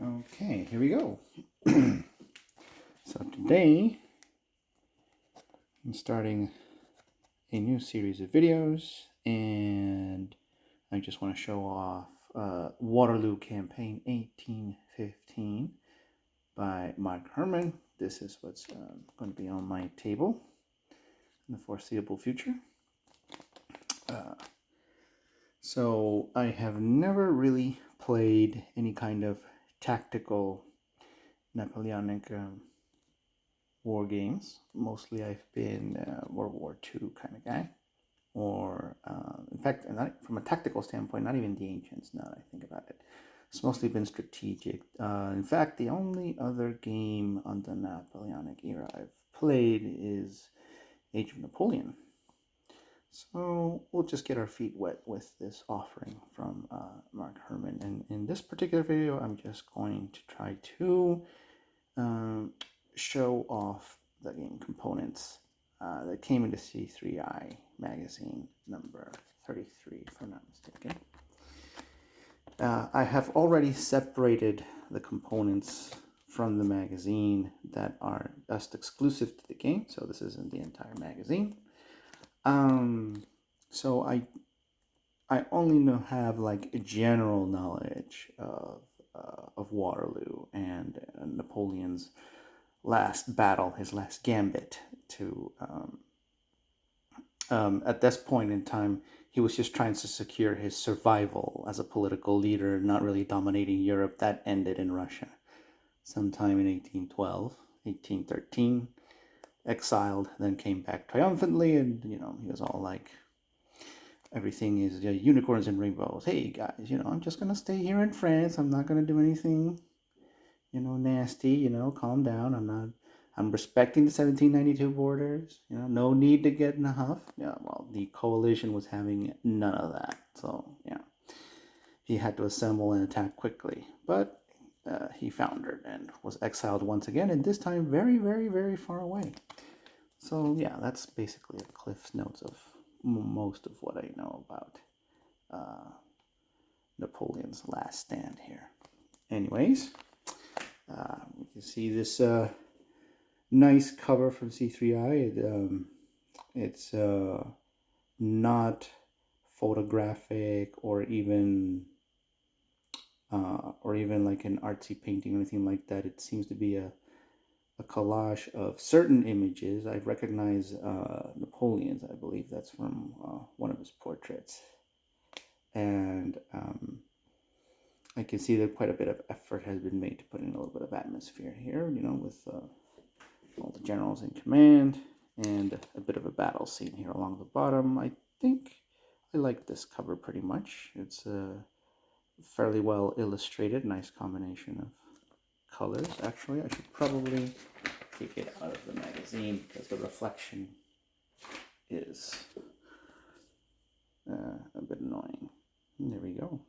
Okay, here we go. So today I'm starting a new series of videos, and I just want to show off Waterloo Campaign 1815 by Mark Herman. This is what's going to be on my table in the foreseeable future. So I have never really played any kind of tactical Napoleonic war games. Mostly I've been World War II kind of guy, or in fact, not, from a tactical standpoint, not even the ancients. Now that I think about it, it's mostly been strategic. In fact, the only other game on the Napoleonic era I've played is Age of Napoleon. So we'll just get our feet wet with this offering from Mark Herman. And in this particular video, I'm just going to try to show off the game components that came into C3I magazine number 33, if I'm not mistaken. I have already separated the components from the magazine that are just exclusive to the game. So this isn't the entire magazine. So I only have like a general knowledge of Waterloo and Napoleon's last battle, his last gambit. To at this point in time, he was just trying to secure his survival as a political leader, not really dominating Europe. That ended in Russia sometime in 1812, 1813. Exiled, then came back triumphantly, and he was all like, everything is unicorns and rainbows. Hey guys, I'm just gonna stay here in France. I'm not gonna do anything, nasty. Calm down. I'm respecting the 1792 borders. No need to get in a huff. Yeah, well, the coalition was having none of that. So yeah, he had to assemble and attack quickly, but he foundered and was exiled once again, and this time very, very, very far away. So yeah, that's basically a Cliff's Notes of most of what I know about Napoleon's last stand here. Anyways, you can see this nice cover from C3I. It's not photographic or even like an artsy painting or anything like that. It seems to be a collage of certain images. I recognize Napoleon's. I believe that's from one of his portraits. And I can see that quite a bit of effort has been made to put in a little bit of atmosphere here, with all the generals in command and a bit of a battle scene here along the bottom. I think I like this cover pretty much. It's fairly well illustrated, nice combination of colors. Actually, I should probably take it out of the magazine because the reflection is a bit annoying. And there we go.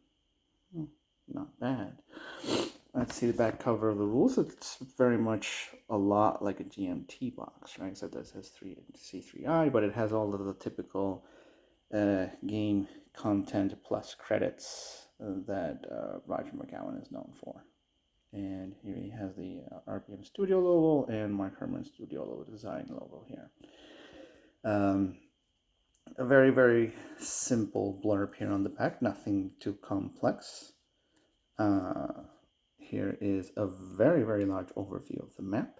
Not bad. Let's see the back cover of the rules. It's very much a lot like a GMT box, right? So this has C3I, but it has all of the typical game content plus credits that Roger McGowan is known for. And here he has the RPM Studio logo and Mark Herman Studio logo design logo here. A very, very simple blurb here on the back, nothing too complex. Here is a very, very large overview of the map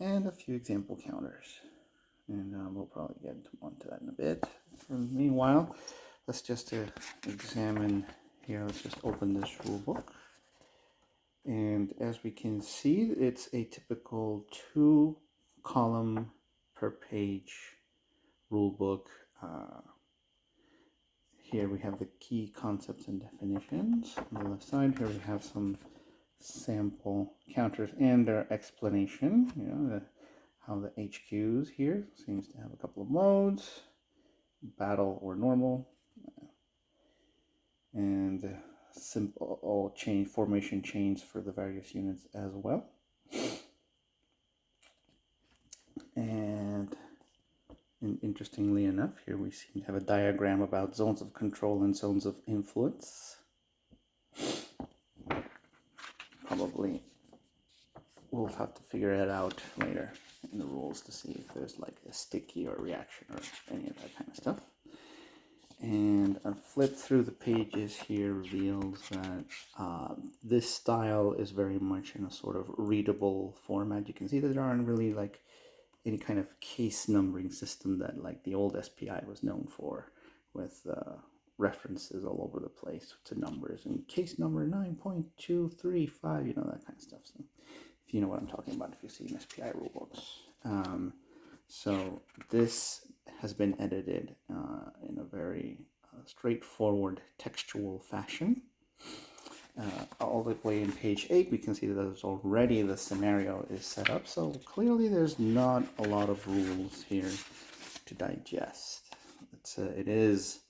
and a few example counters. And we'll probably get onto that in a bit. Meanwhile, let's just examine here. Let's just open this rule book. And as we can see, it's a typical 2-column per page rule book. Here we have the key concepts and definitions. On the left side, here we have some sample counters and their explanation. How the HQs here seems to have a couple of modes, battle or normal, and simple formation chains for the various units as well. And interestingly enough, here we seem to have a diagram about zones of control and zones of influence. probably we'll have to figure it out later in the rules to see if there's like a sticky or reaction or any of that kind of stuff. And a flip through the pages here reveals that this style is very much in a sort of readable format. You can see that there aren't really like any kind of case numbering system that like the old SPI was known for, with references all over the place to numbers and case number 9.235, you know, that kind of stuff. So if you know what I'm talking about, if you see SPI rulebooks. So this has been edited in a very straightforward textual fashion. All the way in page 8, we can see that there's already the scenario is set up. So clearly there's not a lot of rules here to digest. It is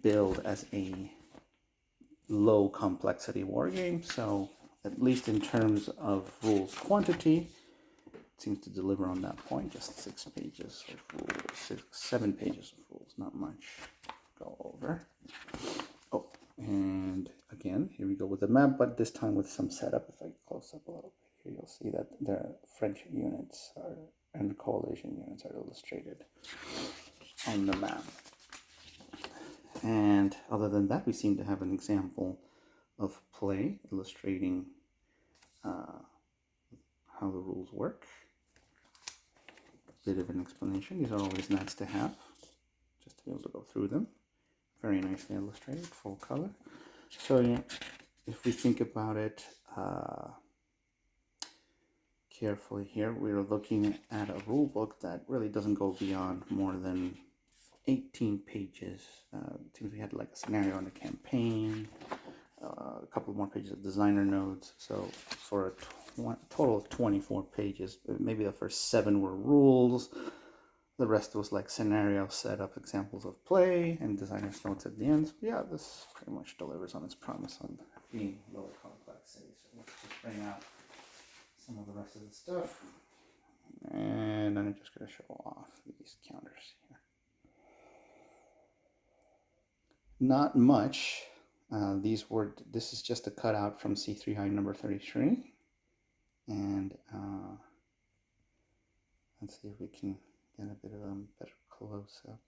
billed as a low complexity war game. So at least in terms of rules quantity, seems to deliver on that point. Just 6 pages of rules, 7 pages of rules, not much. Go over. Oh, and again, here we go with the map, but this time with some setup. If I close up a little bit here, you'll see that the French units and coalition units are illustrated on the map. And other than that, we seem to have an example of play illustrating how the rules work. Bit of an explanation. These are always nice to have, just to be able to go through them. Very nicely illustrated, full color. So if we think about it carefully here, we're looking at a rule book that really doesn't go beyond more than 18 pages. It seems we had like a scenario on the campaign, a couple more pages of designer notes. So for a total of 24 pages, maybe the first 7 were rules. The rest was like scenario setup, examples of play, and designer's notes at the end. So yeah, this pretty much delivers on its promise on being lower complexity. So let's just bring out some of the rest of the stuff. And I'm just going to show off these counters here. Not much. This is just a cutout from C3 high number 33. And let's see if we can get a bit of a better close-up.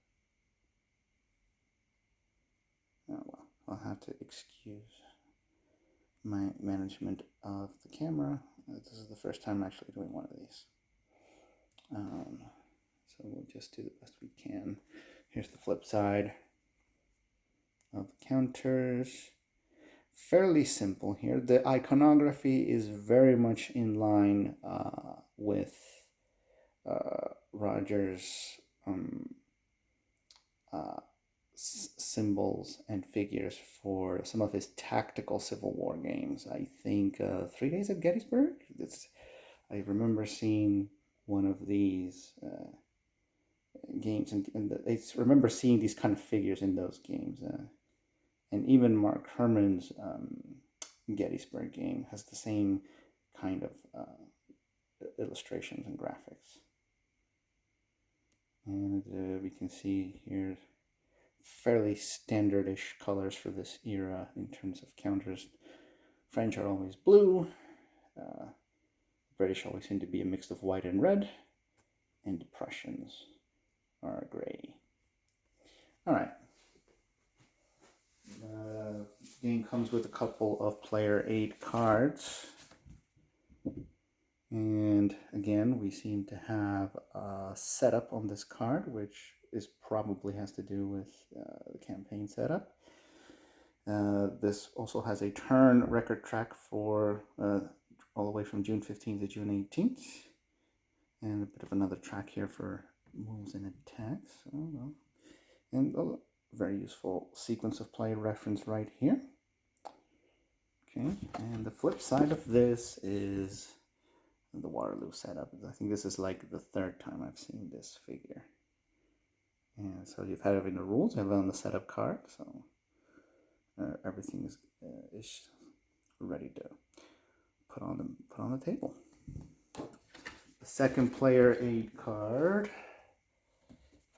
Oh, well, I'll have to excuse my management of the camera. This is the first time I'm actually doing one of these. So we'll just do the best we can. Here's the flip side of the counters. Fairly simple here. The iconography is very much in line with Roger's symbols and figures for some of his tactical Civil War games. I think 3 Days at Gettysburg. I remember seeing one of these games, and I remember seeing these kind of figures in those games. And even Mark Herman's Gettysburg game has the same kind of illustrations and graphics. And we can see here fairly standardish colors for this era in terms of counters. French are always blue. British always seem to be a mix of white and red. And the Prussians are gray. All right. The game comes with a couple of player aid cards. And again, we seem to have a setup on this card, which probably has to do with the campaign setup. This also has a turn record track for all the way from June 15th to June 18th. And a bit of another track here for moves and attacks. Oh, well. And a very useful sequence of play reference right here. Okay, and the flip side of this is the Waterloo setup. I think this is like the 3rd time I've seen this figure. And so you've had it in the rules, you have it on the setup card, so everything is ready to put on the table. The second player aid card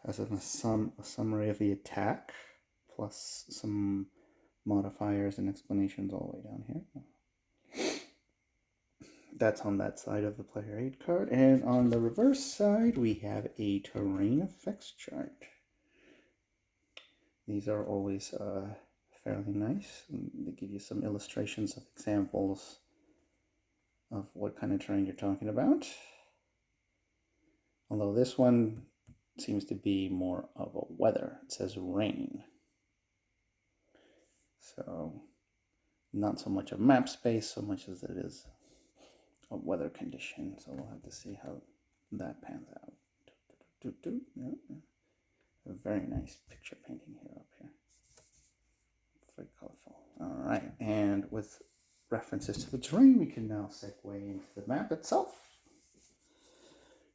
has a summary of the attack, plus some modifiers and explanations all the way down here. That's on that side of the player 8 card. And on the reverse side, we have a terrain effects chart. These are always fairly nice. They give you some illustrations of examples of what kind of terrain you're talking about. Although this one seems to be more of a weather. It says rain. So not so much a map space so much as it is a weather condition. So we'll have to see how that pans out. A very nice picture painting here up here. Very colorful. All right, and with references to the terrain, we can now segue into the map itself.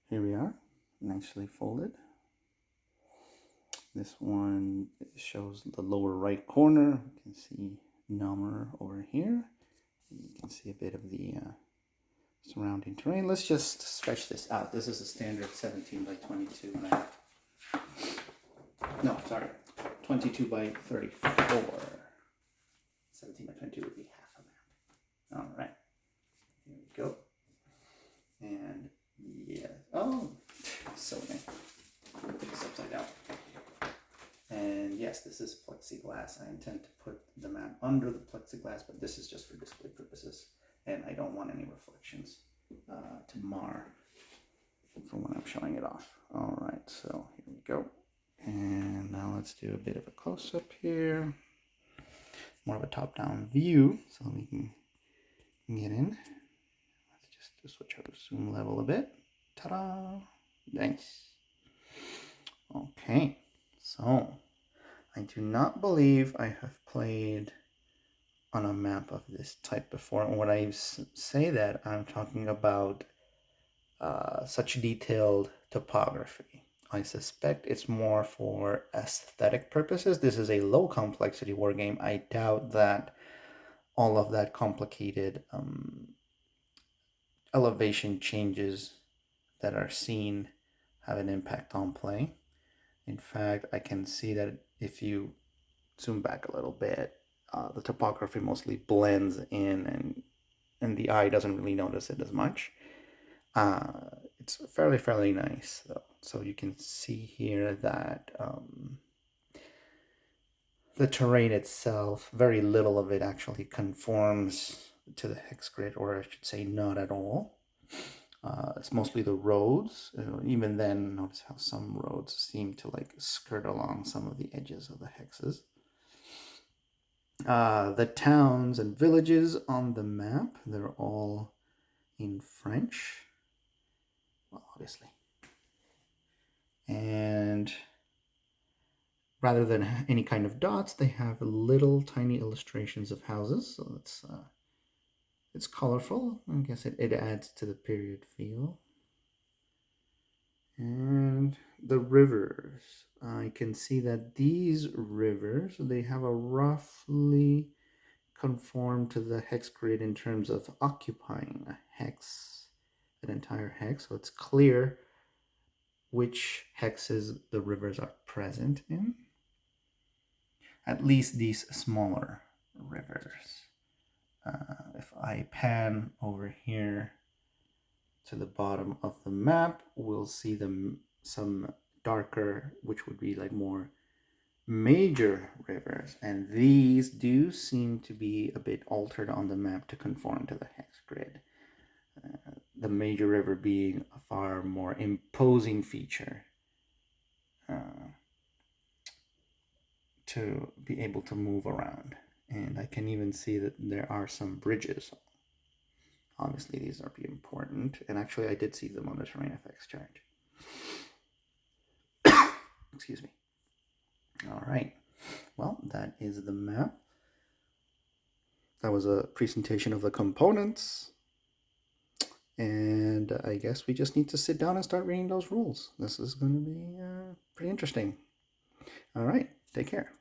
Here we are, nicely folded. This one shows the lower right corner. You can see Namur over here. You can see a bit of the surrounding terrain. Let's just stretch this out. This is a standard 17 by 22 map. No, sorry, 22 by 34. 17 by 22 would be half a map. All right, here we go. And yeah, oh, so nice. Put this upside down. And yes, this is plexiglass. I intend to put the map under the plexiglass, but this is just for display purposes. And I don't want any reflections to mar from when I'm showing it off. All right, so here we go. And now let's do a bit of a close-up here. More of a top-down view, so we can get in. Let's just switch our zoom level a bit. Ta-da! Nice. Okay, so I do not believe I have played on a map of this type before. And when I say that, I'm talking about such detailed topography. I suspect it's more for aesthetic purposes. This is a low complexity war game. I doubt that all of that complicated elevation changes that are seen have an impact on play. In fact, I can see that if you zoom back a little bit, the topography mostly blends in and the eye doesn't really notice it as much. It's fairly nice though. So you can see here that the terrain itself, very little of it actually conforms to the hex grid, or I should say not at all. It's mostly the roads. Even then, notice how some roads seem to like skirt along some of the edges of the hexes. The towns and villages on the map, they're all in French. Well, obviously. And rather than any kind of dots, they have little tiny illustrations of houses. So it's colorful. I guess it adds to the period feel. And the rivers. I can see that these rivers, they have a roughly conform to the hex grid in terms of occupying a hex, an entire hex. So it's clear which hexes the rivers are present in. At least these smaller rivers. If I pan over here to the bottom of the map, we'll see them some darker, which would be like more major rivers, and these do seem to be a bit altered on the map to conform to the hex grid. The major river being a far more imposing feature to be able to move around. And I can even see that there are some bridges. Obviously these are important, and actually I did see them on the terrain effects chart. Excuse me. All right, well, that is the map. That was a presentation of the components, and I guess we just need to sit down and start reading those rules. This is going to be pretty interesting. All right, take care.